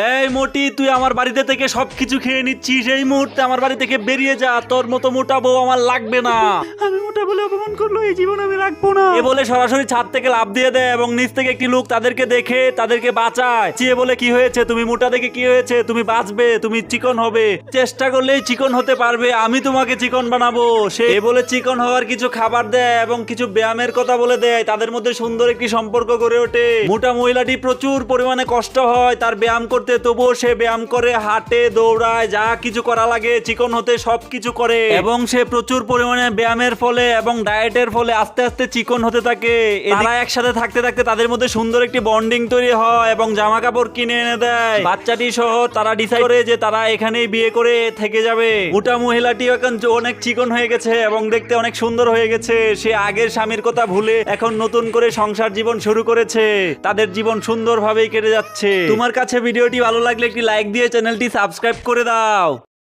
এই মোটি, তুই আমার বাড়িতে থেকে সবকিছু খেয়ে নিচ্ছিস, এই মুহূর্তে আমার বাড়ি থেকে বেরিয়ে যা। তোর মতো মোটা বউ আমার লাগবে না। আমি মোটা বলে অপমান করলো, এই জীবন আমি রাখবো না। এ বলে সরাসরি ছাদ থেকে লাফ দিয়ে দেয় এবং নিচ থেকে একটি লোক তাদেরকে দেখে তাদেরকে বাঁচায়। চেয়ে বলে, কি হয়েছে? তুমি মোটা দেখে কি হয়েছে? তুমি বাঁচবে, তুমি চিকন হবে, চেষ্টা করলেই চিকন হতে পারবে, আমি তোমাকে চিকন বানাবো। সে এ বলে চিকন হওয়ার কিছু খাবার দেয় এবং কিছু ব্যায়ামের কথা বলে দেয়। তাদের মধ্যে সুন্দর একটি সম্পর্ক গড়ে ওঠে। মোটা মহিলাটি প্রচুর পরিমাণে কষ্ট হয় তার ব্যায়াম করতে, তবুও সে ব্যায়াম করে, হাঁটে, দৌড়ায়, যা কিছু করা লাগে চিকন হতে সবকিছু করে এবং সে প্রচুর পরিমাণে ব্যায়ামের ফলে এবং ডায়েটের ফলে আস্তে আস্তে চিকন হতে থাকে। তারা একসাথে থাকতে থাকতে তাদের মধ্যে সুন্দর একটি বন্ডিং তৈরি হয় এবং জামা কাপড় কিনে এনে দেয় বাচ্চাটি সহ। তারা ডিসাইড করে যে তারা এখানেই বিয়ে করে থেকে যাবে। মোটা মহিলাটি এখন অনেক চিকন হয়ে গেছে এবং দেখতে অনেক সুন্দর হয়ে গেছে। সে আগের স্বামীর কথা ভুলে এখন নতুন করে সংসার জীবন শুরু করেছে। তাদের জীবন সুন্দরভাবেই কেটে যাচ্ছে। তোমার কাছে ভিডিওটি ভালো লাগলে একটি লাইক দিয়ে চ্যানেলটি সাবস্ক্রাইব করে দাও।